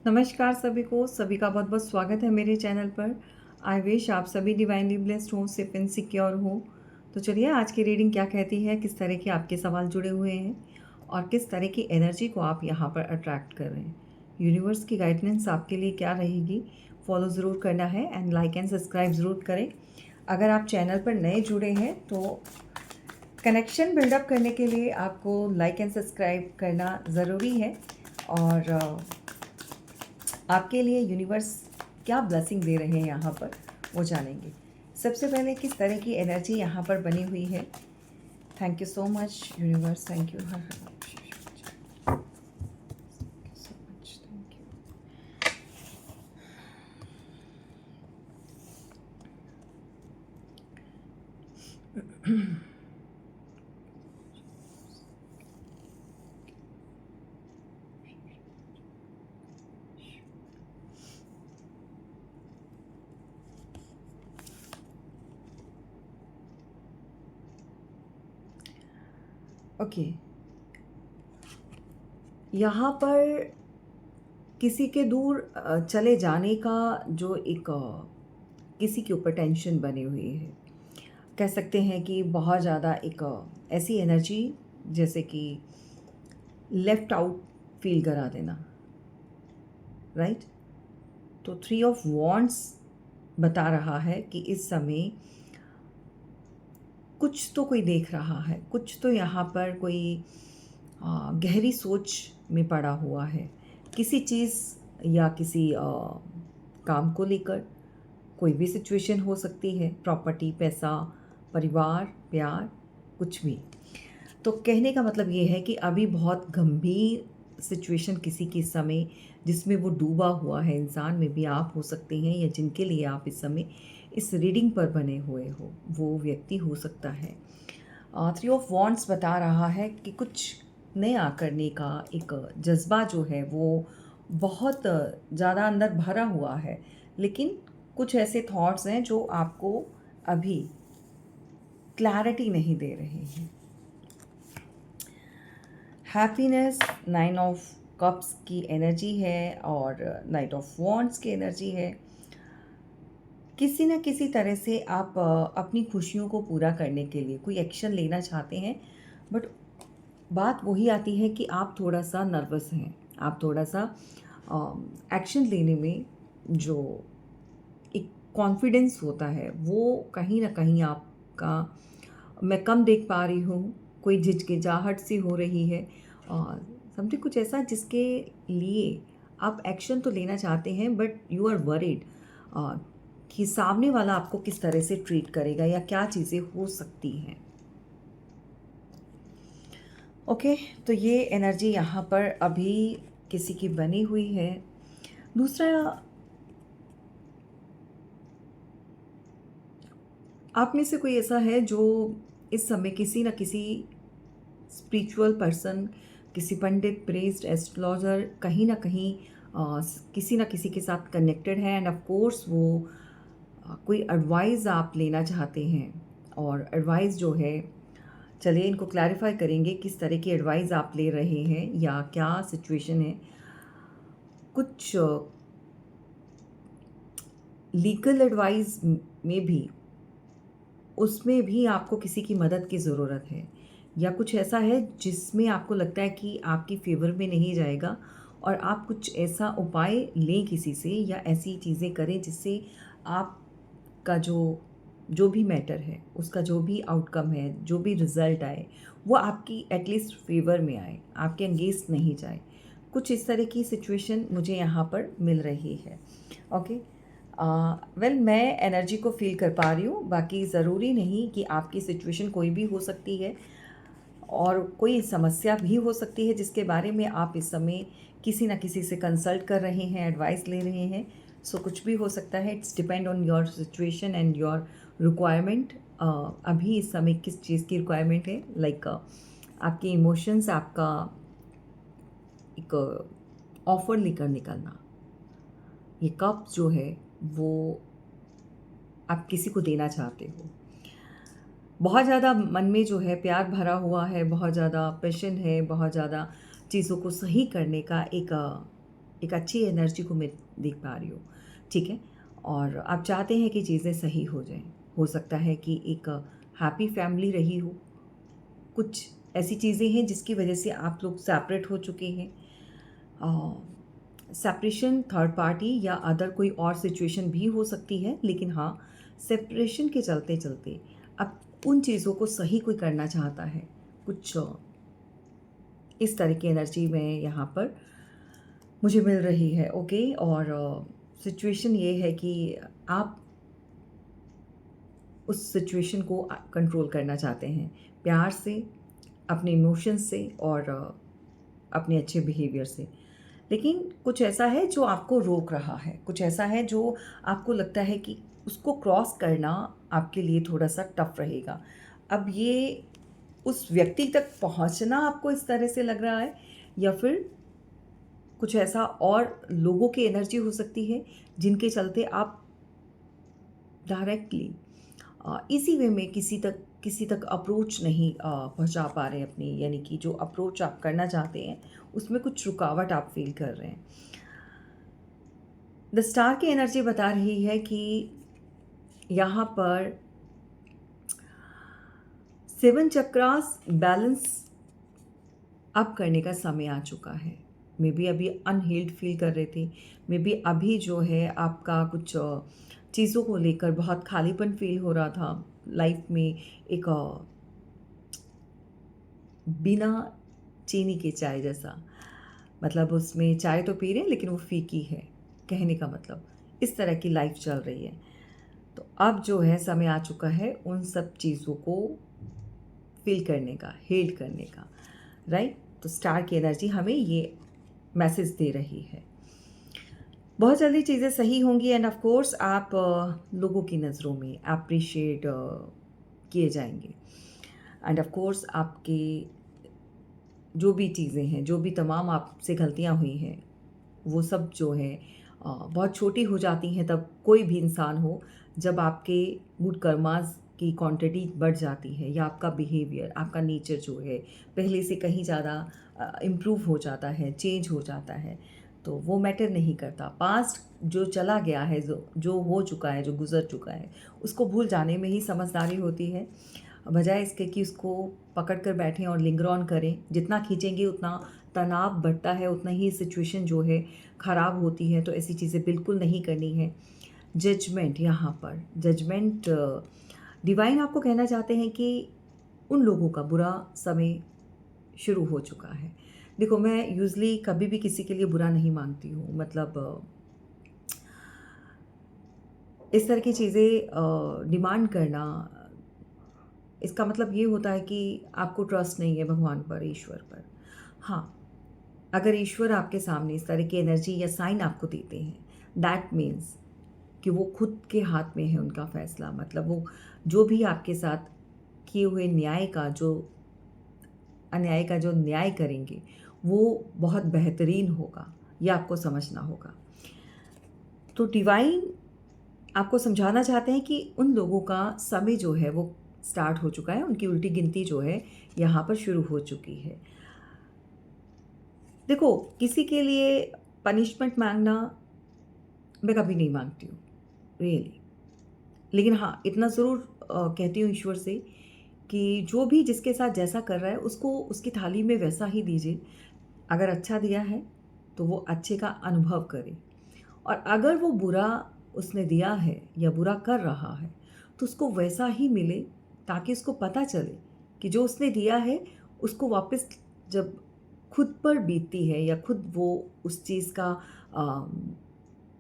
नमस्कार सभी का बहुत बहुत स्वागत है मेरे चैनल पर। आई विश आप सभी डिवाइनली ब्लेस्ड हों, सेफ एंड सिक्योर हो। तो चलिए आज की रीडिंग क्या कहती है, किस तरह के आपके सवाल जुड़े हुए हैं और किस तरह की एनर्जी को आप यहाँ पर अट्रैक्ट कर रहे हैं। यूनिवर्स की गाइडेंस आपके लिए क्या रहेगी, फॉलो ज़रूर करना है एंड लाइक एंड सब्सक्राइब ज़रूर करें। अगर आप चैनल पर नए जुड़े हैं तो कनेक्शन बिल्डअप करने के लिए आपको लाइक एंड सब्सक्राइब करना ज़रूरी है। और आपके लिए यूनिवर्स क्या ब्लेसिंग दे रहे हैं यहाँ पर वो जानेंगे। सबसे पहले किस तरह की एनर्जी यहाँ पर बनी हुई है। Thank you so much universe, thank you, her her so much, thank you. Okay, यहाँ पर किसी के दूर चले जाने का जो एक किसी के ऊपर टेंशन बनी हुई है। कह सकते हैं कि बहुत ज़्यादा एक ऐसी एनर्जी जैसे कि लेफ्ट आउट फील करा देना, राइट। तो 3 ऑफ वॉन्ड्स बता रहा है कि इस समय कुछ तो कोई देख रहा है, कुछ तो यहाँ पर कोई गहरी सोच में पड़ा हुआ है किसी चीज़ या किसी काम को लेकर। कोई भी सिचुएशन हो सकती है, प्रॉपर्टी, पैसा, परिवार, प्यार, कुछ भी। तो कहने का मतलब ये है कि अभी बहुत गंभीर सिचुएशन किसी के समय जिसमें वो डूबा हुआ है इंसान में भी आप हो सकते हैं, या जिनके लिए आप इस समय इस रीडिंग पर बने हुए हो वो व्यक्ति हो सकता है। 3 ऑफ वॉन्ड्स बता रहा है कि कुछ नया करने का एक जज्बा जो है वो बहुत ज़्यादा अंदर भरा हुआ है, लेकिन कुछ ऐसे थॉट्स हैं जो आपको अभी क्लैरिटी नहीं दे रहे हैं। हैप्पीनेस, 9 ऑफ कप्स की एनर्जी है और नाइट ऑफ वॉन्ड्स की एनर्जी है। किसी न किसी तरह से आप अपनी खुशियों को पूरा करने के लिए कोई एक्शन लेना चाहते हैं, बट बात वही आती है कि आप थोड़ा सा नर्वस हैं। आप थोड़ा सा एक्शन लेने में जो एक कॉन्फिडेंस होता है वो कहीं ना कहीं आपका मैं कम देख पा रही हूँ। कोई झिझकिचाहट सी हो रही है और समथिंग कुछ ऐसा जिसके लिए आप एक्शन तो लेना चाहते हैं, बट यू आर वरीड कि सामने वाला आपको किस तरह से ट्रीट करेगा या क्या चीज़ें हो सकती हैं। ओके, तो ये एनर्जी यहाँ पर अभी किसी की बनी हुई है। दूसरा, आप में से कोई ऐसा है जो इस समय किसी न किसी स्पिरिचुअल पर्सन, किसी पंडित, प्रीस्ट, एस्ट्रोलॉजर कहीं ना कहीं किसी न किसी के साथ कनेक्टेड है एंड ऑफ कोर्स वो कोई एडवाइस आप लेना चाहते हैं। और एडवाइस जो है, चलिए इनको क्लैरिफाई करेंगे किस तरह की एडवाइस आप ले रहे हैं या क्या सिचुएशन है। कुछ लीगल एडवाइस में भी, उसमें भी आपको किसी की मदद की ज़रूरत है, या कुछ ऐसा है जिसमें आपको लगता है कि आपकी फेवर में नहीं जाएगा और आप कुछ ऐसा उपाय लें किसी से या ऐसी चीज़ें करें जिससे आपका जो जो भी मैटर है, उसका जो भी आउटकम है, जो भी रिज़ल्ट आए वो आपकी एटलीस्ट फेवर में आए, आपके अगेंस्ट नहीं जाए। कुछ इस तरह की सिचुएशन मुझे यहाँ पर मिल रही है। ओके, वेल मैं एनर्जी को फील कर पा रही हूँ, बाकी ज़रूरी नहीं कि आपकी सिचुएशन कोई भी हो सकती है और कोई समस्या भी हो सकती है जिसके बारे में आप इस समय किसी ना किसी से कंसल्ट कर रहे हैं, एडवाइस ले रहे हैं। सो कुछ भी हो सकता है, it's depend on your situation and your requirement. अभी इस समय किस चीज़ की रिक्वायरमेंट है, लाइक आपके इमोशंस, आपका एक ऑफर लेकर निकलना। ये कप जो है वो आप किसी को देना चाहते हो। बहुत ज़्यादा मन में जो है प्यार भरा हुआ है, बहुत ज़्यादा पैशन है, बहुत ज़्यादा चीज़ों को सही करने का एक एक अच्छी एनर्जी को मैं देख पा रही हूँ, ठीक है? और आप चाहते हैं कि चीज़ें सही हो जाएँ। हो सकता है कि एक हैप्पी फैमिली रही हो, कुछ ऐसी चीज़ें हैं जिसकी वजह से आप लोग सेपरेट हो चुके हैं। सेपरेशन थर्ड पार्टी या अदर कोई और सिचुएशन भी हो सकती है, लेकिन हाँ, सेपरेशन के चलते-चलते अब उन चीज़ों को सही कोई करना चाहता है। कुछ इस तरह की एनर्जी में यहाँ पर मुझे मिल रही है, ओके? और सिचुएशन ये है कि आप उस सिचुएशन को कंट्रोल करना चाहते हैं, प्यार से, अपने इमोशंस से और अपने अच्छे बिहेवियर से। लेकिन कुछ ऐसा है जो आपको रोक रहा है, कुछ ऐसा है जो आपको लगता है कि उसको क्रॉस करना आपके लिए थोड़ा-सा टफ़ रहेगा। अब ये उस व्यक्ति तक पहुँचना आपको इस तरह से लग रहा है, या फिर कुछ ऐसा और लोगों की एनर्जी हो सकती है जिनके चलते आप डायरेक्टली इसी वे में किसी तक अप्रोच नहीं पहुंचा पा रहे हैं अपनी, यानी कि जो अप्रोच आप करना चाहते हैं उसमें कुछ रुकावट आप फील कर रहे हैं। द स्टार की एनर्जी बता रही है कि यहाँ पर 7 चक्रास बैलेंस अप करने का समय आ चुका है। मे बी अभी अनहील्ड फील कर रहे थे, मे बी अभी जो है आपका कुछ चीज़ों को लेकर बहुत खालीपन फील हो रहा था लाइफ में। एक बिना चीनी के चाय जैसा, मतलब उसमें चाय तो पी रहे हैं लेकिन वो फीकी है, कहने का मतलब इस तरह की लाइफ चल रही है। तो अब जो है समय आ चुका है उन सब चीज़ों को फील करने का, हील करने का, राइट? तो स्टार की एनर्जी हमें ये मैसेज दे रही है। बहुत जल्दी चीज़ें सही होंगी एंड ऑफ कोर्स आप लोगों की नज़रों में अप्रिशिएट किए जाएंगे। एंड ऑफ कोर्स आपके जो भी चीज़ें हैं, जो भी तमाम आपसे गलतियाँ हुई हैं, वो सब जो है बहुत छोटी हो जाती हैं तब कोई भी इंसान हो, जब आपके गुड कर्मास की क्वांटिटी बढ़ जाती है या आपका बिहेवियर, आपका नेचर जो है पहले से कहीं ज़्यादा इम्प्रूव हो जाता है, चेंज हो जाता है, तो वो मैटर नहीं करता। पास्ट जो चला गया है, जो हो चुका है, जो गुज़र चुका है, उसको भूल जाने में ही समझदारी होती है, बजाय इसके कि उसको पकड़ कर बैठें और लिंगर ऑन करें। जितना खींचेंगे उतना तनाव बढ़ता है, उतना ही सिचुएशन जो है ख़राब होती है, तो ऐसी चीज़ें बिल्कुल नहीं करनी है। जजमेंट, यहाँ पर जजमेंट डिवाइन आपको कहना चाहते हैं कि उन लोगों का बुरा समय शुरू हो चुका है। देखो, मैं यूज़ुअली कभी भी किसी के लिए बुरा नहीं मानती हूँ, मतलब इस तरह की चीज़ें डिमांड करना, इसका मतलब ये होता है कि आपको ट्रस्ट नहीं है भगवान पर, ईश्वर पर। हाँ, अगर ईश्वर आपके सामने इस तरह की एनर्जी या साइन आपको देते हैं, दैट मीन्स कि वो खुद के हाथ में है उनका फ़ैसला। मतलब वो जो भी आपके साथ किए हुए अन्याय का जो न्याय करेंगे, वो बहुत बेहतरीन होगा, ये आपको समझना होगा। तो डिवाइन आपको समझाना चाहते हैं कि उन लोगों का समय जो है वो स्टार्ट हो चुका है, उनकी उल्टी गिनती जो है यहाँ पर शुरू हो चुकी है। देखो, किसी के लिए पनिशमेंट माँगना मैं कभी नहीं माँगती हूँ, रियली। लेकिन हाँ, इतना ज़रूर कहती हूँ ईश्वर से कि जो भी जिसके साथ जैसा कर रहा है उसको उसकी थाली में वैसा ही दीजिए। अगर अच्छा दिया है तो वो अच्छे का अनुभव करे, और अगर वो बुरा उसने दिया है या बुरा कर रहा है तो उसको वैसा ही मिले, ताकि उसको पता चले कि जो उसने दिया है उसको वापस जब खुद पर बीतती है या खुद वो उस चीज़ का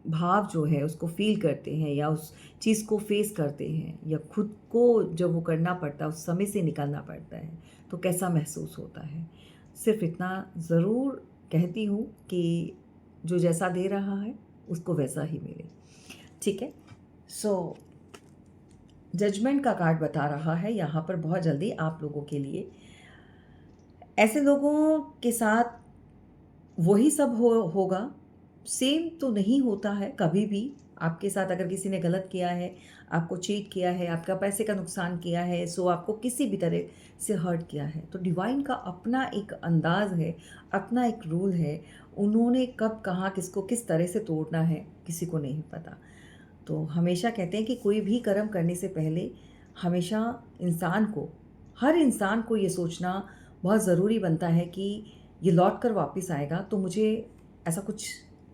भाव जो है उसको फ़ील करते हैं या उस चीज़ को फ़ेस करते हैं, या खुद को जब वो करना पड़ता है, उस समय से निकलना पड़ता है, तो कैसा महसूस होता है। सिर्फ़ इतना ज़रूर कहती हूँ कि जो जैसा दे रहा है उसको वैसा ही मिले, ठीक है? सो जजमेंट का कार्ड बता रहा है यहाँ पर बहुत जल्दी आप लोगों के लिए ऐसे लोगों के साथ वही सब होगा। सेम तो नहीं होता है कभी भी। आपके साथ अगर किसी ने गलत किया है, आपको चीट किया है, आपका पैसे का नुकसान किया है, सो आपको किसी भी तरह से हर्ट किया है, तो डिवाइन का अपना एक अंदाज़ है, अपना एक रूल है, उन्होंने कब कहाँ किसको किस तरह से तोड़ना है किसी को नहीं पता। तो हमेशा कहते हैं कि कोई भी कर्म करने से पहले हमेशा इंसान को, हर इंसान को ये सोचना बहुत ज़रूरी बनता है कि ये लौट कर वापस आएगा, तो मुझे ऐसा कुछ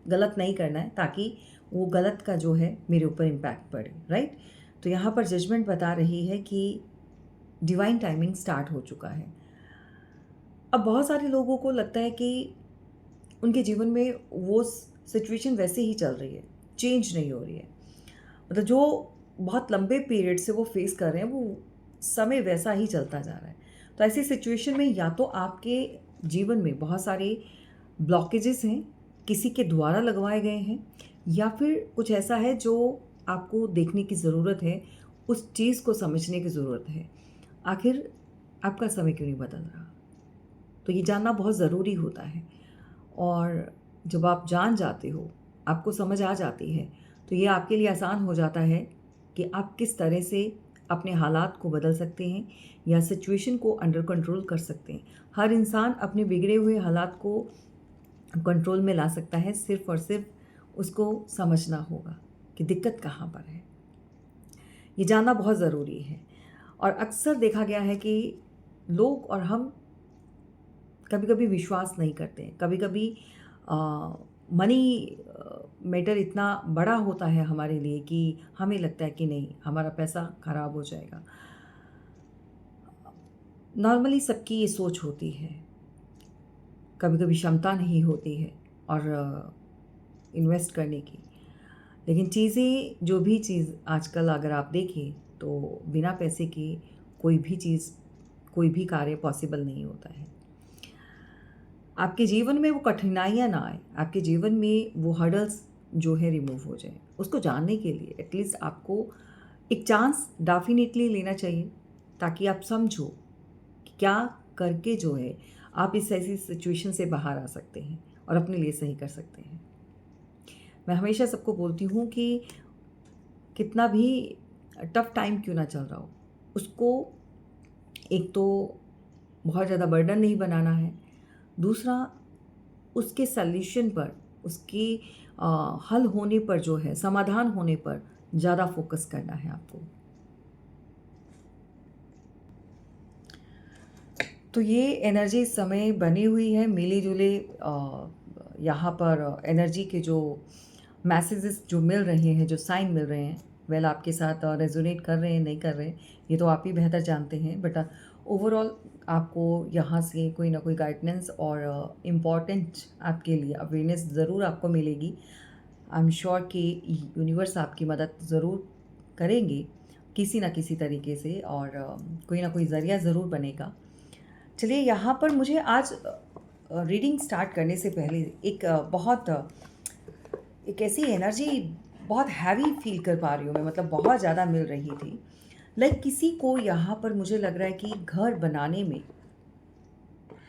गलत नहीं करना है ताकि वो गलत का जो है मेरे ऊपर इम्पैक्ट पड़े, राइट। तो यहाँ पर जजमेंट बता रही है कि डिवाइन टाइमिंग स्टार्ट हो चुका है। अब बहुत सारे लोगों को लगता है कि उनके जीवन में वो सिचुएशन वैसे ही चल रही है, चेंज नहीं हो रही है। मतलब जो बहुत लंबे पीरियड से वो फेस कर रहे हैं, वो समय वैसा ही चलता जा रहा है। तो ऐसी सिचुएशन में या तो आपके जीवन में बहुत सारे ब्लॉकेजेस हैं, किसी के द्वारा लगवाए गए हैं, या फिर कुछ ऐसा है जो आपको देखने की ज़रूरत है, उस चीज़ को समझने की ज़रूरत है। आखिर आपका समय क्यों नहीं बदल रहा? तो ये जानना बहुत ज़रूरी होता है। और जब आप जान जाते हो, आपको समझ आ जाती है, तो ये आपके लिए आसान हो जाता है कि आप किस तरह से अपने हालात को बदल सकते हैं या सिचुएशन को अंडर कंट्रोल कर सकते हैं। हर इंसान अपने बिगड़े हुए हालात को कंट्रोल में ला सकता है, सिर्फ़ और सिर्फ उसको समझना होगा कि दिक्कत कहाँ पर है। ये जानना बहुत ज़रूरी है। और अक्सर देखा गया है कि लोग और हम कभी-कभी विश्वास नहीं करते हैं। कभी-कभी मनी मैटर इतना बड़ा होता है हमारे लिए कि हमें लगता है कि नहीं, हमारा पैसा खराब हो जाएगा। नॉर्मली सबकी ये सोच होती है। कभी-कभी क्षमता नहीं होती है और इन्वेस्ट करने की। लेकिन चीज़ें, जो भी चीज़ आजकल अगर आप देखें तो बिना पैसे के कोई भी चीज़, कोई भी कार्य पॉसिबल नहीं होता है। आपके जीवन में वो कठिनाइयाँ ना आए, आपके जीवन में वो हर्डल्स जो है रिमूव हो जाएँ। उसको जानने के लिए एटलीस्ट आपको एक चांस डेफ़िनिटली लेना चाहिए, ताकि आप समझो कि क्या करके जो है आप इस ऐसी सिचुएशन से बाहर आ सकते हैं और अपने लिए सही कर सकते हैं। मैं हमेशा सबको बोलती हूँ कि कितना भी टफ़ टाइम क्यों ना चल रहा हो, उसको एक तो बहुत ज़्यादा बर्डन नहीं बनाना है। दूसरा, उसके सॉल्यूशन पर, उसकी हल होने पर जो है, समाधान होने पर ज़्यादा फ़ोकस करना है आपको। तो ये एनर्जी इस समय बनी हुई है, मिली-जुली यहाँ पर एनर्जी के जो मैसेजेस जो मिल रहे हैं, जो साइन मिल रहे हैं, वेल आपके साथ रेज़ोनेट कर रहे हैं, नहीं कर रहे हैं, ये तो आप ही बेहतर जानते हैं। बट ओवरऑल आपको यहाँ से कोई ना कोई गाइडेंस और इम्पॉर्टेंट आपके लिए अवेयरनेस ज़रूर आपको मिलेगी। आई एम श्योर कि यूनिवर्स आपकी मदद ज़रूर करेंगे किसी न किसी तरीके से, और कोई ना कोई ज़रिया ज़रूर बनेगा। चलिए, यहाँ पर मुझे आज रीडिंग स्टार्ट करने से पहले एक ऐसी एनर्जी बहुत हैवी फ़ील कर पा रही हूँ मैं, मतलब बहुत ज़्यादा मिल रही थी। लाइक किसी को यहाँ पर मुझे लग रहा है कि घर बनाने में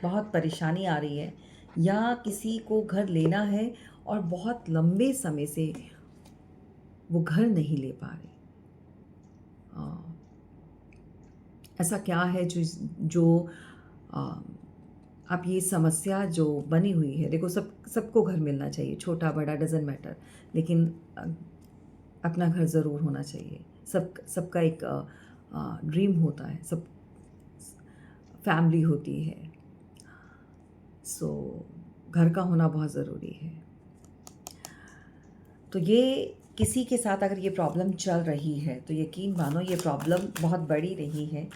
बहुत परेशानी आ रही है, या किसी को घर लेना है और बहुत लंबे समय से वो घर नहीं ले पा रहे। अ, ऐसा क्या है जो अ, आप ये समस्या जो बनी हुई है, देखो सबको घर मिलना चाहिए, छोटा बड़ा डज़न्ट मैटर, लेकिन अपना घर ज़रूर होना चाहिए। सबका एक ड्रीम होता है, सब फैमिली होती है, सो घर का होना बहुत ज़रूरी है। तो ये किसी के साथ अगर ये प्रॉब्लम चल रही है तो यकीन मानो ये प्रॉब्लम बहुत बड़ी नहीं है।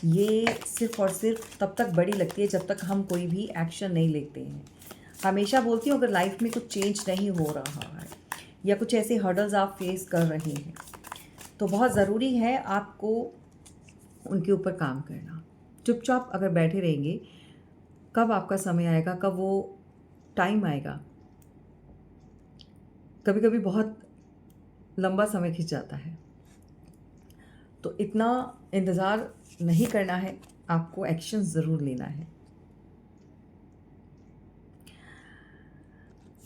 ये सिर्फ़ और सिर्फ तब तक बड़ी लगती है जब तक हम कोई भी एक्शन नहीं लेते हैं। हमेशा बोलती हूँ, अगर लाइफ में कुछ चेंज नहीं हो रहा है या कुछ ऐसे हर्डल्स आप फेस कर रहे हैं, तो बहुत ज़रूरी है आपको उनके ऊपर काम करना। चुपचाप अगर बैठे रहेंगे, कब आपका समय आएगा, कब वो टाइम आएगा, कभी-कभी बहुत लंबा समय खिंच जाता है। तो इतना इंतज़ार नहीं करना है, आपको एक्शन ज़रूर लेना है।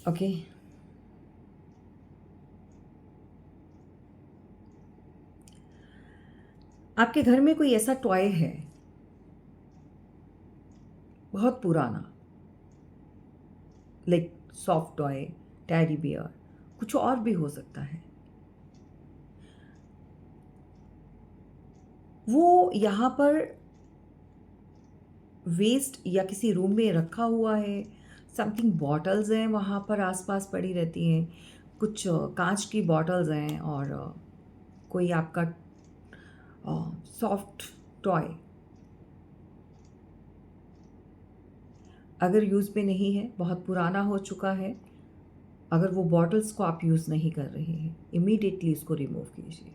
ओके। आपके घर में कोई ऐसा टॉय है, बहुत पुराना, like soft toy, teddy bear, कुछ और भी हो सकता है। वो यहाँ पर वेस्ट या किसी रूम में रखा हुआ है, समथिंग बॉटल्स हैं वहाँ पर आसपास पड़ी रहती हैं, कुछ कांच की बॉटल्स हैं और कोई आपका सॉफ्ट टॉय अगर यूज़ में नहीं है, बहुत पुराना हो चुका है, अगर वो बॉटल्स को आप यूज़ नहीं कर रहे हैं, इमीडिएटली उसको रिमूव कीजिए।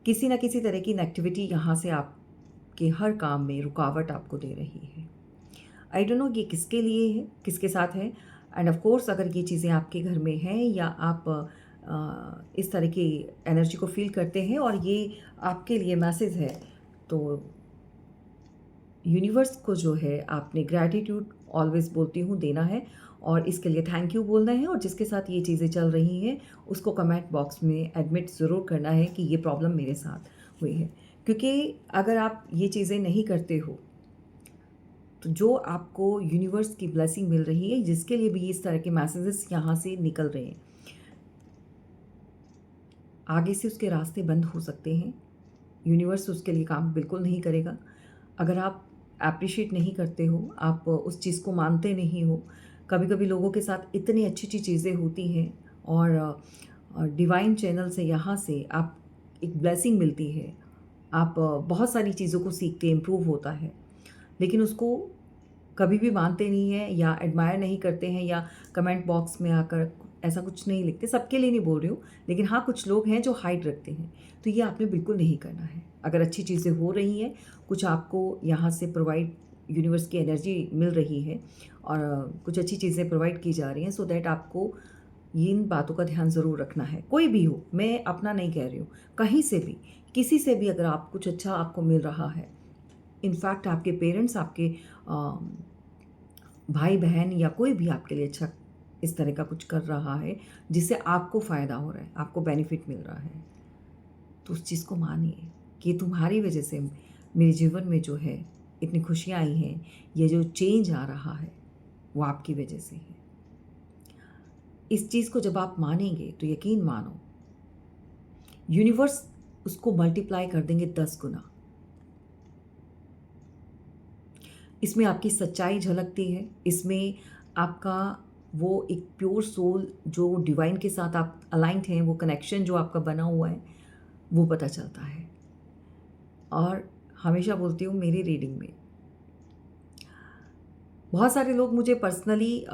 किसी न किसी तरह की नेगेटिविटी यहाँ से आपके हर काम में रुकावट आपको दे रही है। आई डोंट नो ये किसके लिए है, किसके साथ है। एंड ऑफ कोर्स अगर ये चीज़ें आपके घर में हैं या आप इस तरह की एनर्जी को फील करते हैं और ये आपके लिए मैसेज है, तो यूनिवर्स को जो है आपने ग्रैटिट्यूड ऑलवेज बोलती हूँ देना है और इसके लिए थैंक यू बोलना है। और जिसके साथ ये चीज़ें चल रही हैं उसको कमेंट बॉक्स में एडमिट ज़रूर करना है कि ये प्रॉब्लम मेरे साथ हुई है, क्योंकि अगर आप ये चीज़ें नहीं करते हो तो जो आपको यूनिवर्स की ब्लेसिंग मिल रही है, जिसके लिए भी इस तरह के मैसेजेस यहाँ से निकल रहे हैं, आगे से उसके रास्ते बंद हो सकते हैं। यूनिवर्स उसके लिए काम बिल्कुल नहीं करेगा। अगर आप एप्रिशिएट नहीं करते हो, आप उस चीज़ को मानते नहीं हो, कभी कभी लोगों के साथ इतनी अच्छी अच्छी चीज़ें होती हैं और डिवाइन चैनल से यहाँ से आप एक ब्लेसिंग मिलती है, आप बहुत सारी चीज़ों को सीखते इम्प्रूव होता है, लेकिन उसको कभी भी मानते नहीं हैं या एडमायर नहीं करते हैं या कमेंट बॉक्स में आकर ऐसा कुछ नहीं लिखते। सबके लिए नहीं बोल रही हूँ, लेकिन हाँ कुछ लोग हैं जो हाइड रखते हैं, तो ये आपने बिल्कुल नहीं करना है। अगर अच्छी चीज़ें हो रही हैं, कुछ आपको यहाँ से प्रोवाइड यूनिवर्स की एनर्जी मिल रही है और कुछ अच्छी चीज़ें प्रोवाइड की जा रही हैं, सो दैट आपको इन बातों का ध्यान ज़रूर रखना है। कोई भी हो, मैं अपना नहीं कह रही हूँ, कहीं से भी किसी से भी अगर आप कुछ अच्छा आपको मिल रहा है, इनफैक्ट आपके पेरेंट्स, आपके भाई बहन या कोई भी आपके लिए अच्छा इस तरह का कुछ कर रहा है जिससे आपको फ़ायदा हो रहा है, आपको बेनिफिट मिल रहा है, तो उस चीज़ को मानिए कि तुम्हारी वजह से मेरे जीवन में जो है इतनी खुशियाँ आई हैं, ये जो चेंज आ रहा है वो आपकी वजह से है। इस चीज़ को जब आप मानेंगे तो यकीन मानो यूनिवर्स उसको मल्टीप्लाई कर देंगे 10 गुना। इसमें आपकी सच्चाई झलकती है, इसमें आपका वो एक प्योर सोल जो डिवाइन के साथ आप अलाइंड हैं, वो कनेक्शन जो आपका बना हुआ है वो पता चलता है। और हमेशा बोलती हूँ मेरी रीडिंग में बहुत सारे लोग मुझे पर्सनली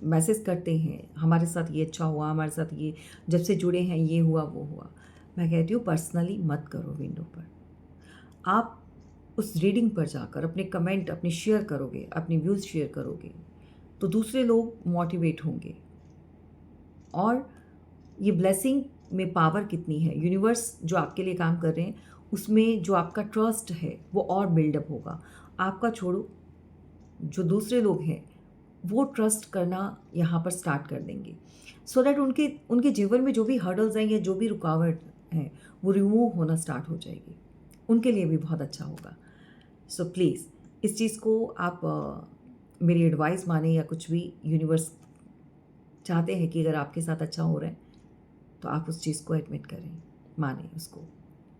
मैसेज करते हैं, हमारे साथ ये अच्छा हुआ, हमारे साथ ये जब से जुड़े हैं ये हुआ वो हुआ। मैं कहती हूँ पर्सनली मत करो विंडो पर, आप उस रीडिंग पर जाकर अपने कमेंट अपने शेयर करोगे, अपनी व्यूज़ शेयर करोगे, तो दूसरे लोग मोटिवेट होंगे। और ये ब्लेसिंग में पावर कितनी है, यूनिवर्स जो आपके लिए काम कर रहे हैं उसमें जो आपका ट्रस्ट है वो और बिल्डअप होगा। आपका छोड़ो, जो दूसरे लोग हैं वो ट्रस्ट करना यहाँ पर स्टार्ट कर देंगे, सो दैट उनके उनके जीवन में जो भी हर्डल्स हैं या जो भी रुकावट हैं वो रिमूव होना स्टार्ट हो जाएगी, उनके लिए भी बहुत अच्छा होगा। सो प्लीज़ इस चीज़ को आप मेरी एडवाइस माने या कुछ भी, यूनिवर्स चाहते हैं कि अगर आपके साथ अच्छा हो रहा है तो आप उस चीज़ को एडमिट करें, मानें उसको,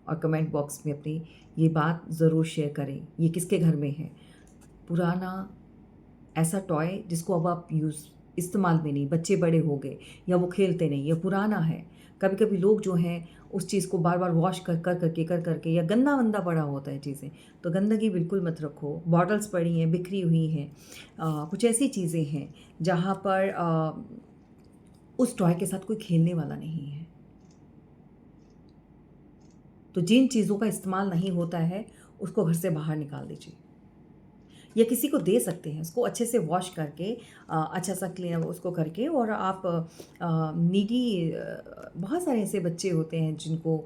और कमेंट बॉक्स में अपनी ये बात ज़रूर शेयर करें। ये किसके घर में है पुराना ऐसा टॉय जिसको अब आप इस्तेमाल में नहीं, बच्चे बड़े हो गए या वो खेलते नहीं, या पुराना है। कभी कभी लोग जो हैं उस चीज़ को बार बार वॉश कर करके या गंदा वंदा पड़ा होता है चीज़ें, तो गंदगी बिल्कुल मत रखो। बॉटल्स पड़ी हैं, बिखरी हुई हैं, कुछ ऐसी चीज़ें हैं जहाँ पर उस टॉय के साथ कोई खेलने वाला नहीं है, तो जिन चीज़ों का इस्तेमाल नहीं होता है उसको घर से बाहर निकाल दीजिए, या किसी को दे सकते हैं उसको अच्छे से वॉश करके, अच्छा सा क्लीन उसको करके। और आप नीडी, बहुत सारे ऐसे बच्चे होते हैं जिनको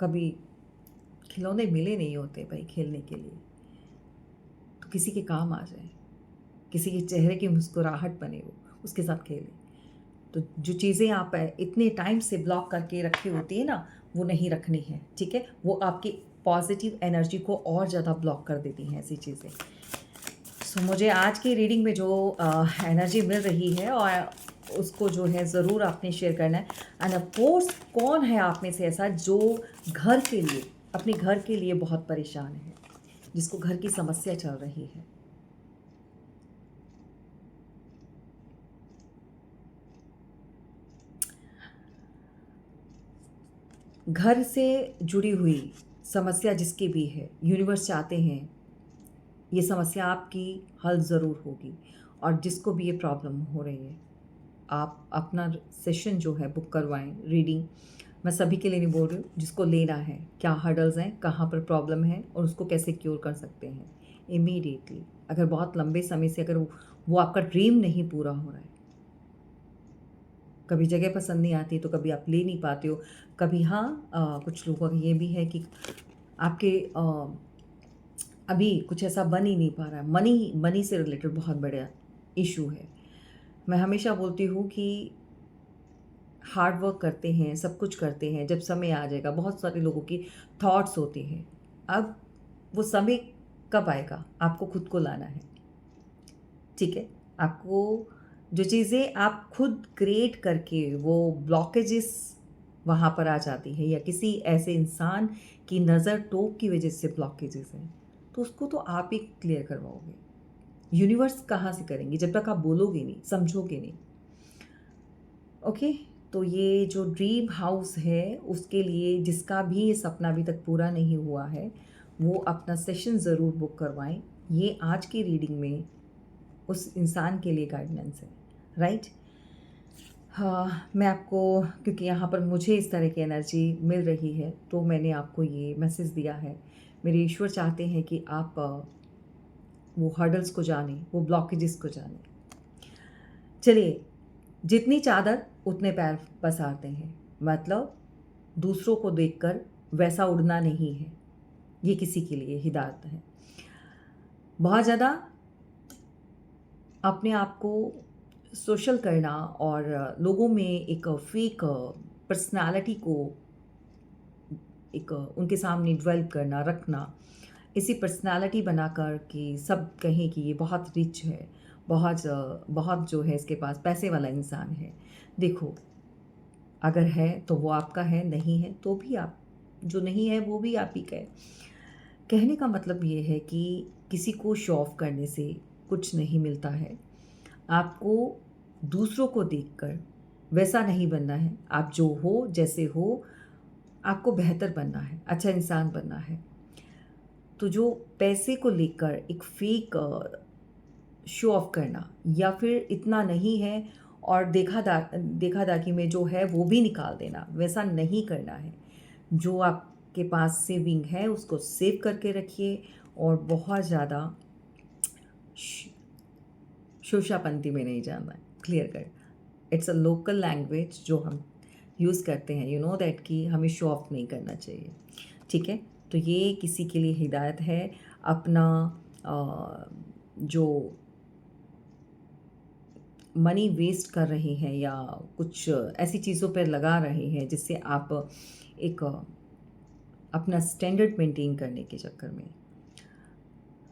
कभी खिलौने मिले नहीं होते भाई खेलने के लिए, तो किसी के काम आ जाए, किसी के चेहरे की मुस्कुराहट बने, वो उसके साथ खेलें। तो जो चीज़ें आप इतने टाइम से ब्लॉक करके रखी होती है ना, वो नहीं रखनी है, ठीक है। वो आपकी पॉजिटिव एनर्जी को और ज़्यादा ब्लॉक कर देती हैं ऐसी चीज़ें। सो मुझे आज की रीडिंग में जो एनर्जी मिल रही है और उसको जो है ज़रूर आपने शेयर करना है। एंड ऑफ कोर्स कौन है आप में से ऐसा जो घर के लिए, अपने घर के लिए बहुत परेशान है, जिसको घर की समस्या चल रही है। घर से जुड़ी हुई समस्या जिसकी भी है, यूनिवर्स चाहते हैं ये समस्या आपकी हल ज़रूर होगी। और जिसको भी ये प्रॉब्लम हो रही है, आप अपना सेशन जो है बुक करवाएं। रीडिंग मैं सभी के लिए नहीं बोल रही हूँ, जिसको लेना है, क्या हर्डल्स हैं, कहाँ पर प्रॉब्लम है और उसको कैसे क्योर कर सकते हैं इमीडिएटली। अगर बहुत लंबे समय से अगर वो आपका ड्रीम नहीं पूरा हो रहा है, कभी जगह पसंद नहीं आती तो कभी आप ले नहीं पाते हो, कभी हाँ कुछ लोगों का ये भी है कि आपके अभी कुछ ऐसा बन ही नहीं पा रहा है। मनी मनी से रिलेटेड बहुत बड़ा इशू है। मैं हमेशा बोलती हूँ कि हार्ड वर्क करते हैं, सब कुछ करते हैं, जब समय आ जाएगा। बहुत सारे लोगों की थॉट्स होते हैं, अब वो समय कब आएगा आपको खुद को लाना है। ठीक है, आपको जो चीज़ें आप खुद क्रिएट करके वो ब्लॉकेजेस वहाँ पर आ जाती है या किसी ऐसे इंसान की नज़र टोक की वजह से ब्लॉकेजेस हैं, तो उसको तो आप ही क्लियर करवाओगे। यूनिवर्स कहाँ से करेंगे जब तक आप बोलोगे नहीं, समझोगे नहीं। ओके, तो ये जो ड्रीम हाउस है उसके लिए जिसका भी ये सपना अभी तक पूरा नहीं हुआ है, वो अपना सेशन ज़रूर बुक करवाएं। ये आज की रीडिंग में उस इंसान के लिए गाइडेंस है, राइट। हाँ, मैं आपको, क्योंकि यहाँ पर मुझे इस तरह की एनर्जी मिल रही है तो मैंने आपको ये मैसेज दिया है। मेरे ईश्वर चाहते हैं कि आप वो हर्डल्स को जानें, वो ब्लॉकेजेस को जानें। चलिए, जितनी चादर उतने पैर पसारते हैं, मतलब दूसरों को देखकर वैसा उड़ना नहीं है। ये किसी के लिए हिदायत है। बहुत ज़्यादा अपने आप को सोशल करना और लोगों में एक फेक पर्सनालिटी को एक उनके सामने डेवलप करना, रखना, इसी पर्सनालिटी बनाकर कि सब कहें कि ये बहुत रिच है, बहुत जो है इसके पास पैसे वाला इंसान है। देखो, अगर है तो वो आपका है, नहीं है तो भी आप, जो नहीं है वो भी आप ही का है। कहने का मतलब ये है कि किसी को शो ऑफ करने से कुछ नहीं मिलता है। आपको दूसरों को देखकर वैसा नहीं बनना है। आप जो हो, जैसे हो, आपको बेहतर बनना है, अच्छा इंसान बनना है। तो जो पैसे को लेकर एक फेक शो ऑफ करना या फिर इतना नहीं है और देखा दाखी में जो है वो भी निकाल देना, वैसा नहीं करना है। जो आपके पास सेविंग है उसको सेव करके रखिए और बहुत ज़्यादा शोशापंती में नहीं जाना है। क्लियर कर, इट्स अ लोकल लैंग्वेज जो हम यूज़ करते हैं, यू नो दैट, कि हमें शो ऑफ नहीं करना चाहिए। ठीक है, तो ये किसी के लिए हिदायत है। अपना जो मनी वेस्ट कर रहे हैं या कुछ ऐसी चीज़ों पर लगा रहे हैं जिससे आप एक अपना स्टैंडर्ड मेंटेन करने के चक्कर में,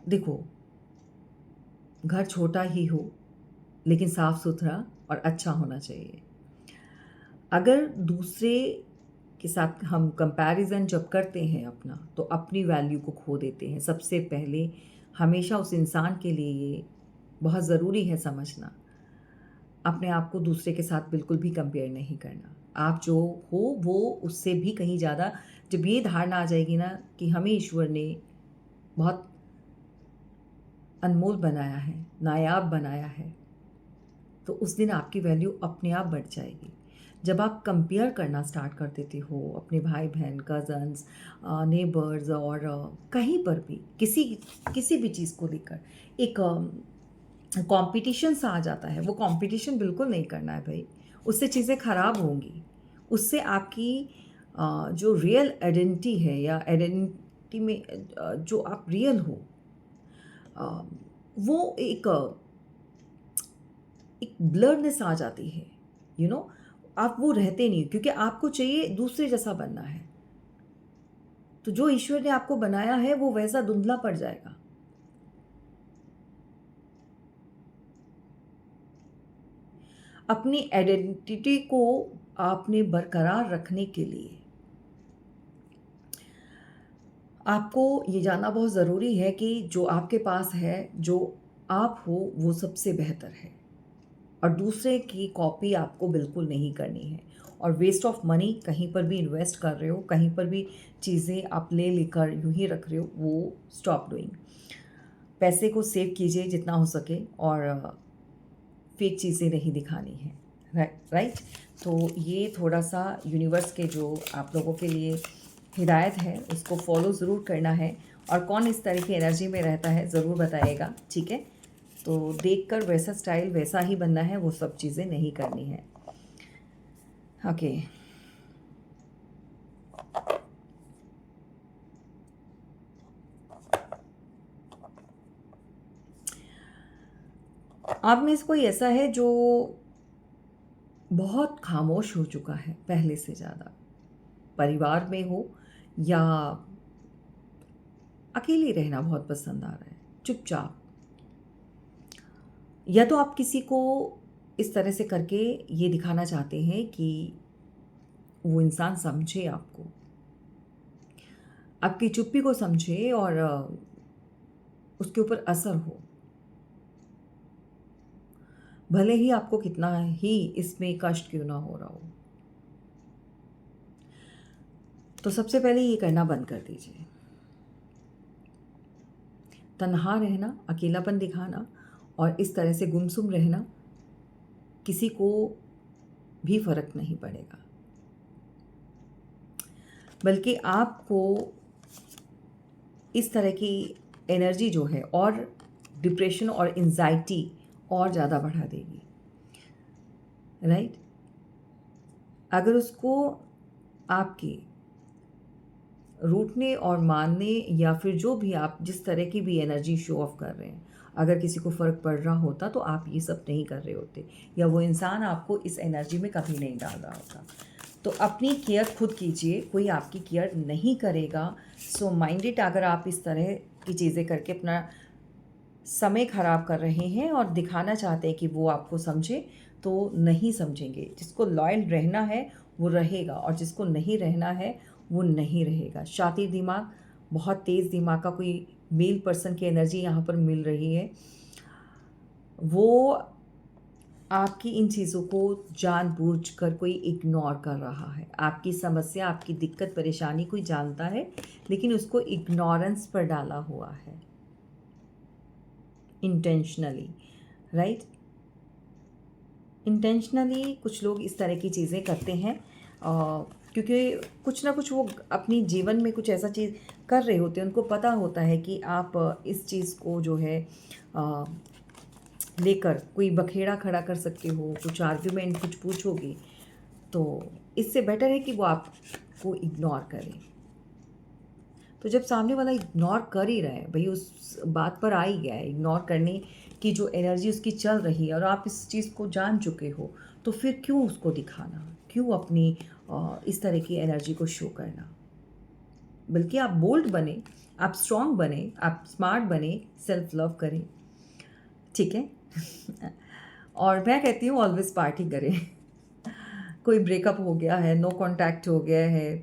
देखो, घर छोटा ही हो लेकिन साफ सुथरा और अच्छा होना चाहिए। अगर दूसरे के साथ हम कंपैरिजन जब करते हैं अपना, तो अपनी वैल्यू को खो देते हैं। सबसे पहले हमेशा उस इंसान के लिए ये बहुत ज़रूरी है समझना, अपने आप को दूसरे के साथ बिल्कुल भी कंपेयर नहीं करना। आप जो हो वो उससे भी कहीं ज़्यादा, जब ये धारणा आ जाएगी ना कि हमें ईश्वर ने बहुत अनमोल बनाया है, नायाब बनाया है, तो उस दिन आपकी वैल्यू अपने आप बढ़ जाएगी। जब आप कंपेयर करना स्टार्ट कर देते हो अपने भाई बहन, कज़न्स, नेबर्स और कहीं पर भी किसी किसी भी चीज़ को लेकर एक कंपटीशन सा आ जाता है। वो कंपटीशन बिल्कुल नहीं करना है भाई, उससे चीज़ें ख़राब होंगी। उससे आपकी जो रियल आइडेंटिटी है या आइडेंटिटी में जो आप रियल हो, अ, वो एक ब्लरनेस आ जाती है, यू नो। आप वो रहते नहीं, क्योंकि आपको चाहिए दूसरे जैसा बनना है। तो जो ईश्वर ने आपको बनाया है वो वैसा धुंधला पड़ जाएगा। अपनी आइडेंटिटी को आपने बरकरार रखने के लिए आपको ये जानना बहुत ज़रूरी है कि जो आपके पास है, जो आप हो, वो सबसे बेहतर है और दूसरे की कॉपी आपको बिल्कुल नहीं करनी है। और वेस्ट ऑफ मनी कहीं पर भी इन्वेस्ट कर रहे हो, कहीं पर भी चीज़ें आप ले लेकर यूँ ही रख रहे हो, वो स्टॉप डूइंग। पैसे को सेव कीजिए जितना हो सके और फेक चीज़ें नहीं दिखानी है। राइट। तो ये थोड़ा-सा यूनिवर्स के जो आप लोगों के लिए हिदायत है, उसको फॉलो ज़रूर करना है और कौन इस तरह की एनर्जी में रहता है ज़रूर बताइएगा, ठीक है? तो देखकर वैसा स्टाइल वैसा ही बनना है, वो सब चीज़ें नहीं करनी है। ओके। आप में से कोई ऐसा है जो बहुत खामोश हो चुका है पहले से ज़्यादा, परिवार में हो या अकेले रहना बहुत पसंद आ रहा है, चुपचाप, या तो आप किसी को इस तरह से करके ये दिखाना चाहते हैं कि वो इंसान समझे आपको, आपकी चुप्पी को समझे और उसके ऊपर असर हो, भले ही आपको कितना ही इसमें कष्ट क्यों ना हो रहा हो। तो सबसे पहले ये करना बंद कर दीजिए। तन्हा रहना, अकेलापन दिखाना और इस तरह से गुमसुम रहना किसी को भी फ़र्क नहीं पड़ेगा, बल्कि आपको इस तरह की एनर्जी जो है और डिप्रेशन और एंजाइटी और ज़्यादा बढ़ा देगी। राइट। अगर उसको आपके रूठने और मानने या फिर जो भी आप जिस तरह की भी एनर्जी शो ऑफ कर रहे हैं, अगर किसी को फ़र्क पड़ रहा होता तो आप ये सब नहीं कर रहे होते, या वो इंसान आपको इस एनर्जी में कभी नहीं डाल रहा होता। तो अपनी केयर खुद कीजिए, कोई आपकी केयर नहीं करेगा। सो माइंड इट, अगर आप इस तरह की चीज़ें करके अपना समय ख़राब कर रहे हैं और दिखाना चाहते हैं कि वो आपको समझे, तो नहीं समझेंगे। जिसको लॉयल रहना है वो रहेगा और जिसको नहीं रहना है वो नहीं रहेगा। शातिर दिमाग, बहुत तेज़ दिमाग का कोई मेल पर्सन की एनर्जी यहाँ पर मिल रही है। वो आपकी इन चीज़ों को जानबूझकर कोई इग्नोर कर रहा है। आपकी समस्या, आपकी दिक्कत, परेशानी कोई जानता है, लेकिन उसको इग्नोरेंस पर डाला हुआ है इंटेंशनली। राइट। इंटेंशनली कुछ लोग इस तरह की चीज़ें करते हैं क्योंकि कुछ ना कुछ वो अपनी जीवन में कुछ ऐसा चीज़ कर रहे होते हैं, उनको पता होता है कि आप इस चीज़ को जो है अ, लेकर कोई बखेड़ा खड़ा कर सकते हो, कुछ आर्ग्यूमेंट कुछ पूछोगे, तो इससे बेटर है कि वो आपको इग्नोर करें। तो जब सामने वाला इग्नोर कर ही रहा है, भई उस बात पर आ ही गया है, इग्नोर करने की जो एनर्जी उसकी चल रही है और आप इस चीज़ को जान चुके हो, तो फिर क्यों उसको दिखाना? क्यों अपनी इस तरह की एनर्जी को शो करना? बल्कि आप बोल्ड बने, आप स्ट्रॉन्ग बने, आप स्मार्ट बने, सेल्फ लव करें, ठीक है? और मैं कहती हूँ ऑलवेज़ पार्टी करें। कोई ब्रेकअप हो गया है, नो कॉन्टैक्ट हो गया है,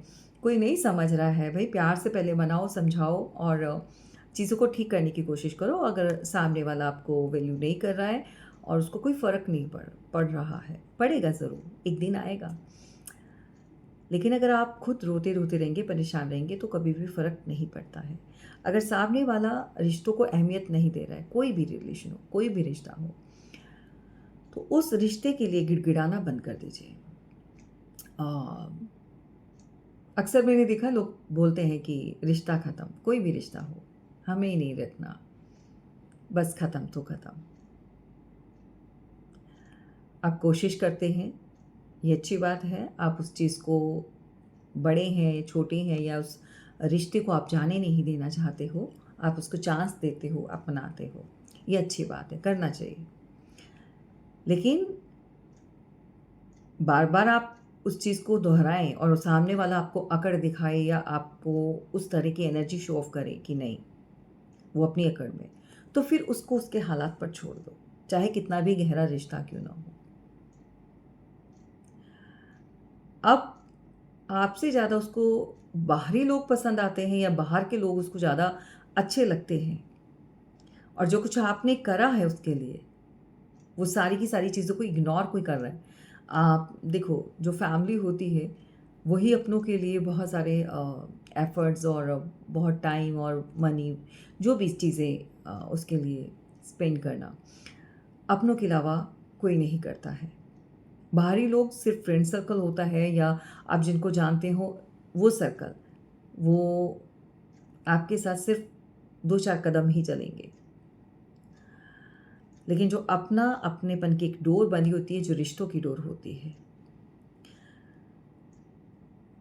कोई नहीं समझ रहा है, भई प्यार से पहले मनाओ, समझाओ और चीज़ों को ठीक करने की कोशिश करो। अगर सामने वाला आपको वैल्यू नहीं कर रहा है और उसको कोई फ़र्क नहीं पड़ पड़ रहा है, पड़ेगा ज़रूर, एक दिन आएगा। लेकिन अगर आप खुद रोते-रोते रहेंगे, परेशान रहेंगे तो कभी भी फ़र्क नहीं पड़ता है। अगर सामने वाला रिश्तों को अहमियत नहीं दे रहा है, कोई भी रिलेशन हो, कोई भी रिश्ता हो, तो उस रिश्ते के लिए गिड़गिड़ाना बंद कर दीजिए। अ, अक्सर मैंने देखा लोग बोलते हैं कि रिश्ता ख़त्म, कोई भी रिश्ता हो, हमें ही नहीं रखना, बस ख़त्म तो ख़त्म। आप कोशिश करते हैं, ये अच्छी बात है, आप उस चीज़ को बड़े हैं, छोटे हैं या उस रिश्ते को आप जाने नहीं देना चाहते हो, आप उसको चांस देते हो, अपनाते हो, ये अच्छी बात है, करना चाहिए। लेकिन बार-बार आप उस चीज़ को दोहराएँ और सामने वाला आपको अकड़ दिखाए या आपको उस तरह की एनर्जी शो ऑफ करे कि नहीं, वो अपनी अकड़ में, तो फिर उसको उसके हालात पर छोड़ दो, चाहे कितना भी गहरा रिश्ता क्यों ना हो। अब आपसे ज़्यादा उसको बाहरी लोग पसंद आते हैं या बाहर के लोग उसको ज़्यादा अच्छे लगते हैं, और जो कुछ आपने करा है उसके लिए, वो सारी की सारी चीज़ों को इग्नोर कोई कर रहा है। आप देखो, जो फैमिली होती है वही अपनों के लिए बहुत सारे एफ़र्ट्स और बहुत टाइम और मनी, जो भी चीज़ें उसके लिए स्पेंड करना, अपनों के अलावा कोई नहीं करता है। बाहरी लोग सिर्फ़ फ्रेंड सर्कल होता है या आप जिनको जानते हो वो सर्कल, वो आपके साथ सिर्फ़ 2-4 कदम ही चलेंगे। लेकिन जो अपना अपनेपन की एक डोर बंधी होती है, जो रिश्तों की डोर होती है,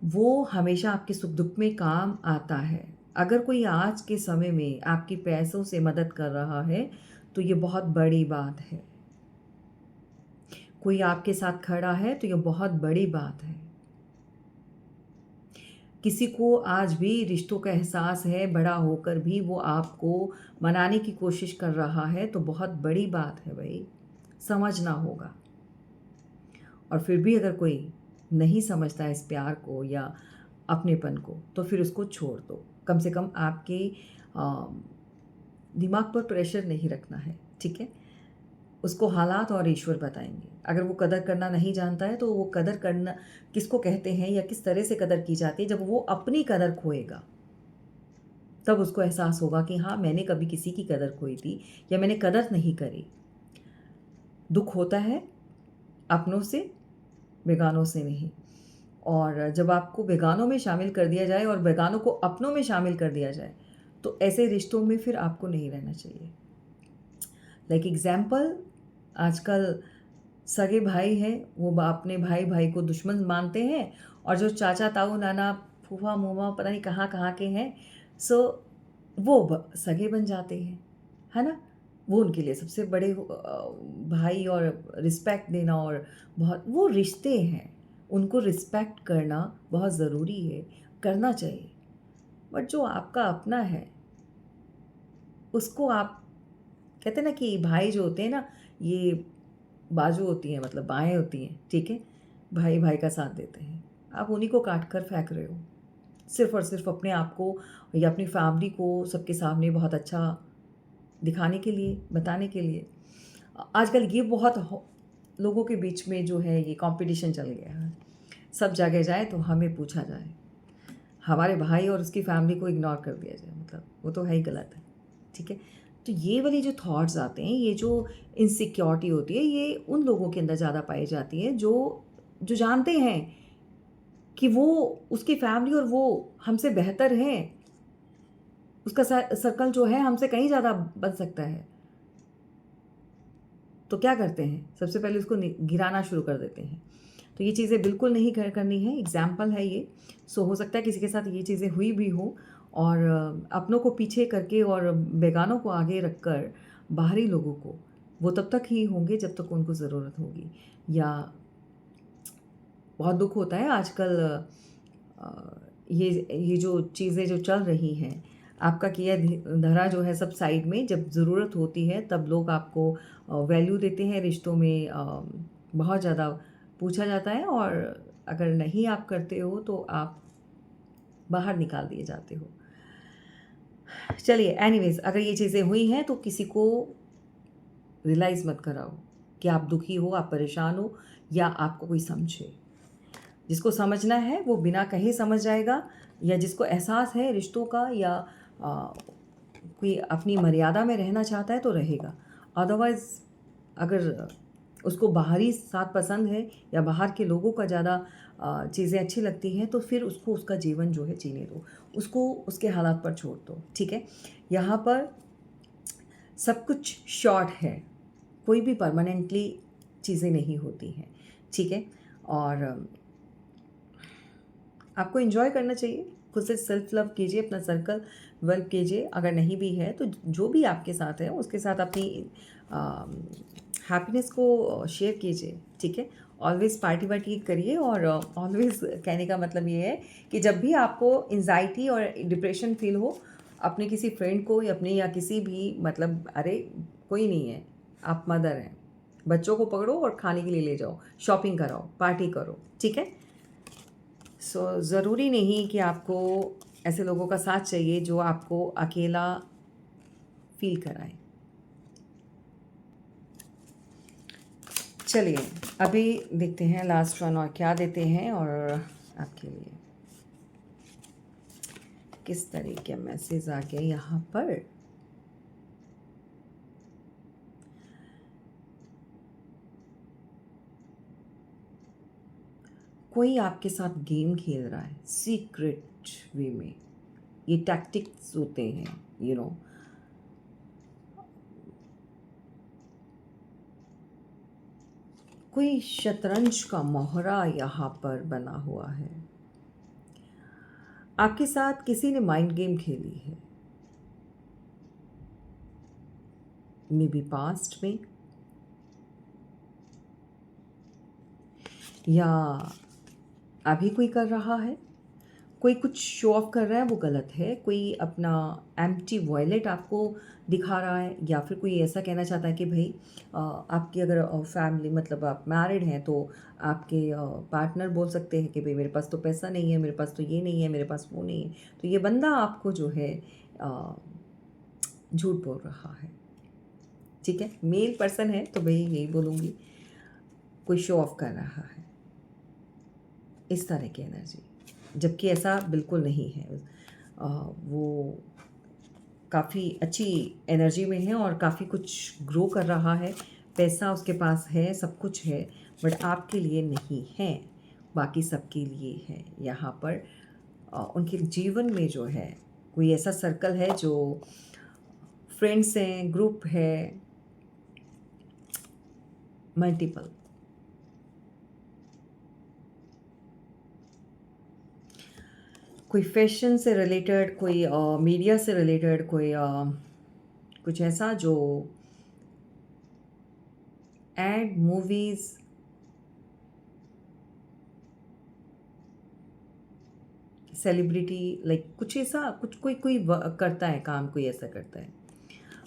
वो हमेशा आपके सुख-दुःख में काम आता है। अगर कोई आज के समय में आपकी पैसों से मदद कर रहा है, तो ये बहुत बड़ी बात है। कोई आपके साथ खड़ा है, तो ये बहुत बड़ी बात है। किसी को आज भी रिश्तों का एहसास है, बड़ा होकर भी वो आपको मनाने की कोशिश कर रहा है, तो बहुत बड़ी बात है भई, समझना होगा। और फिर भी अगर कोई नहीं समझता इस प्यार को या अपनेपन को, तो फिर उसको छोड़ दो। कम से कम आपके अ, दिमाग पर प्रेशर नहीं रखना है, ठीक है? उसको हालात और ईश्वर बताएँगे। अगर वो कदर करना नहीं जानता है, तो वो कदर करना किसको कहते हैं या किस तरह से कदर की जाती है, जब वो अपनी कदर खोएगा, तब उसको एहसास होगा कि हाँ, मैंने कभी किसी की कदर खोई थी या मैंने कदर नहीं करी। दुःख होता है अपनों से, बेगानों से नहीं। और जब आपको बेगानों में शामिल कर दिया जाए और बेगानों को अपनों में शामिल कर दिया जाए, तो ऐसे रिश्तों में फिर आपको नहीं रहना चाहिए। लाइक एग्ज़ाम्पल, आजकल सगे भाई हैं, वो अपने भाई-भाई को दुश्मन मानते हैं, और जो चाचा, ताऊ, नाना, फूफा-मूफा पता नहीं कहाँ-कहाँ के हैं, सो वो सगे बन जाते हैं, है ना? वो उनके लिए सबसे बड़े भाई, और रिस्पेक्ट देना और बहुत वो रिश्ते हैं, उनको रिस्पेक्ट करना बहुत ज़रूरी है, करना चाहिए। बट जो आपका अपना है, उसको आप कहते हैं ना कि भाई जो होते हैं ना, ये बाजू होती हैं, मतलब बाहें होती हैं, ठीक है? भाई-भाई का साथ देते हैं। आप उन्हीं को काट कर फेंक रहे हो। सिर्फ़ और सिर्फ़ अपने आप को या अपनी फैमिली को सबके सामने बहुत अच्छा दिखाने के लिए, बताने के लिए। आजकल ये बहुत हो लोगों के बीच में जो है ये कॉम्पिटिशन चल गया है। सब जगह जाए तो हमें पूछा जाए। हमारे भाई और उसकी फैमिली को इग्नोर कर दिया जाए, मतलब वो तो है ही गलत है, ठीक है? तो ये वाली जो थॉट्स आते हैं, ये जो इनसिक्योरिटी होती है, ये उन लोगों के अंदर ज़्यादा पाई जाती है जो जो जानते हैं कि वो, उसकी फैमिली और वो हमसे बेहतर हैं। उसका सर्कल जो है हमसे कहीं ज़्यादा बन सकता है। तो क्या करते हैं? सबसे पहले उसको गिराना शुरू कर देते हैं। तो ये चीज़ें बिल्कुल नहीं करनी है, एग्ज़ाम्पल है ये। सो हो सकता है किसी के साथ ये चीज़ें हुई भी हो, और अपनों को पीछे करके और बेगानों को आगे रखकर बाहरी लोगों को, वो तब तक ही होंगे जब तक उनको ज़रूरत होगी। या बहुत दुःख होता है आजकल, ये जो चीज़ें जो चल रही हैं, आपका किया धरा जो है सब साइड में, जब ज़रूरत होती है तब लोग आपको वैल्यू देते हैं, रिश्तों में बहुत ज़्यादा पूछा जाता है, और अगर नहीं आप करते हो तो आप बाहर निकाल दिए जाते हो। चलिए, एनीवेज़, अगर ये चीज़ें हुई हैं तो किसी को रियलाइज़ मत कराओ कि आप दुखी हो, आप परेशान हो, या आपको कोई समझे। जिसको समझना है वो बिना कहे समझ जाएगा, या जिसको एहसास है रिश्तों का, या कोई अपनी मर्यादा में रहना चाहता है तो रहेगा। अदरवाइज़, अगर उसको बाहरी साथ पसंद है या बाहर के लोगों का ज़्यादा चीज़ें अच्छी लगती हैं, तो फिर उसको उसका जीवन जो है जीने दो। उसको उसके हालात पर छोड़ दो, ठीक है? यहाँ पर सब कुछ शॉर्ट है, कोई भी परमानेंटली चीज़ें नहीं होती हैं, ठीक है? और आपको एन्जॉय करना चाहिए, खुद से सेल्फ लव कीजिए, अपना सर्कल डेवलप कीजिए। अगर नहीं भी है, तो जो भी आपके साथ है, उसके साथ अपनी हैप्पीनेस को शेयर कीजिए, ठीक है? ऑलवेज़ पार्टी-वार्टी करिए, और ऑलवेज़ कहने का मतलब ये है कि जब भी आपको एंग्ज़ायटी और डिप्रेशन फ़ील हो, अपने किसी फ्रेंड को या अपने या किसी भी, मतलब अरे कोई नहीं है, आप मदर हैं, बच्चों को पकड़ो और खाने के लिए ले जाओ, शॉपिंग कराओ, पार्टी करो, ठीक है? सो ज़रूरी नहीं कि आपको ऐसे लोगों का साथ चाहिए जो आपको अकेला फ़ील कराएँ। चलिए, अभी देखते हैं लास्ट वन और क्या देते हैं और आपके लिए किस तरह के मैसेज आ गए यहाँ पर। कोई आपके साथ गेम खेल रहा है सीक्रेट वे में। ये टैक्टिक्स होते हैं, यू नो। कोई शतरंज का मोहरा यहाँ पर बना हुआ है। आपके साथ किसी ने माइंड गेम खेली है, मे बी पास्ट में, या अभी कोई कर रहा है। कोई कुछ शो ऑफ कर रहा है, वो गलत है। कोई अपना एम्प्टी वॉयलेट आपको दिखा रहा है, या फिर कोई ऐसा कहना चाहता है कि भाई आपकी अगर फैमिली मतलब आप मैरिड हैं तो आपके पार्टनर बोल सकते हैं कि भाई मेरे पास तो पैसा नहीं है, मेरे पास तो ये नहीं है, मेरे पास वो नहीं है। तो ये बंदा आपको जो है झूठ बोल रहा है। ठीक है, मेल पर्सन है तो भाई यही बोलूँगी, कोई शो ऑफ कर रहा है, इस तरह की एनर्जी। जबकि ऐसा बिल्कुल नहीं है। वो काफ़ी अच्छी एनर्जी में है और काफ़ी कुछ ग्रो कर रहा है, पैसा उसके पास है, सब कुछ है, बट आपके लिए नहीं है, बाकी सबके लिए है। यहाँ पर उनके जीवन में जो है कोई ऐसा सर्कल है जो फ्रेंड्स हैं, ग्रुप है, मल्टीपल। कोई फैशन से रिलेटेड, कोई मीडिया से रिलेटेड, कोई कुछ ऐसा जो एड मूवीज़, सेलिब्रिटी, लाइक कुछ ऐसा, कुछ कोई कोई करता है काम, कोई ऐसा करता है,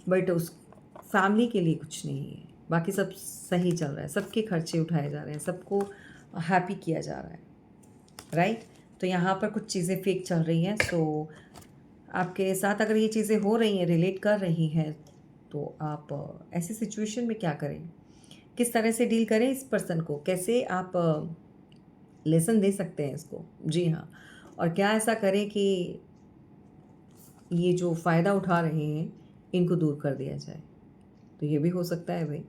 बट उस फैमिली के लिए कुछ नहीं है। बाकी सब सही चल रहा है, सबके खर्चे उठाए जा रहे हैं, सबको हैप्पी किया जा रहा है, राइट। तो यहाँ पर कुछ चीज़ें फेक चल रही हैं। सो आपके साथ अगर ये चीज़ें हो रही हैं, रिलेट कर रही हैं, तो आप ऐसी सिचुएशन में क्या करें, किस तरह से डील करें इस पर्सन को, कैसे आप लेसन दे सकते हैं इसको। जी हाँ, और क्या ऐसा करें कि ये जो फ़ायदा उठा रहे हैं इनको दूर कर दिया जाए। तो ये भी हो सकता है भाई।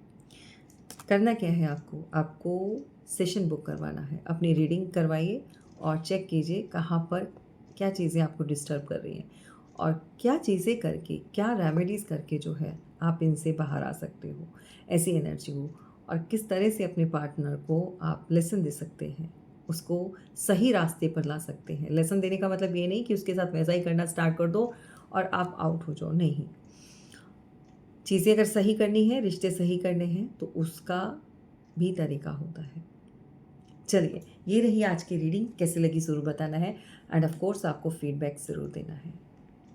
करना क्या है आपको, आपको सेशन बुक करवाना है, अपनी रीडिंग करवाइए और चेक कीजिए कहाँ पर क्या चीज़ें आपको डिस्टर्ब कर रही हैं, और क्या चीज़ें करके, क्या रेमेडीज़ करके जो है आप इनसे बाहर आ सकते हो, ऐसी एनर्जी हो। और किस तरह से अपने पार्टनर को आप लेसन दे सकते हैं, उसको सही रास्ते पर ला सकते हैं। लेसन देने का मतलब ये नहीं कि उसके साथ वैसा ही करना स्टार्ट कर दो और आप आउट हो जाओ, नहीं। चीज़ें अगर सही करनी है, रिश्ते सही करने हैं, तो उसका भी तरीका होता है। चलिए, ये रही आज की रीडिंग। कैसे लगी ज़रूर बताना है, एंड ऑफ कोर्स आपको फीडबैक ज़रूर देना है।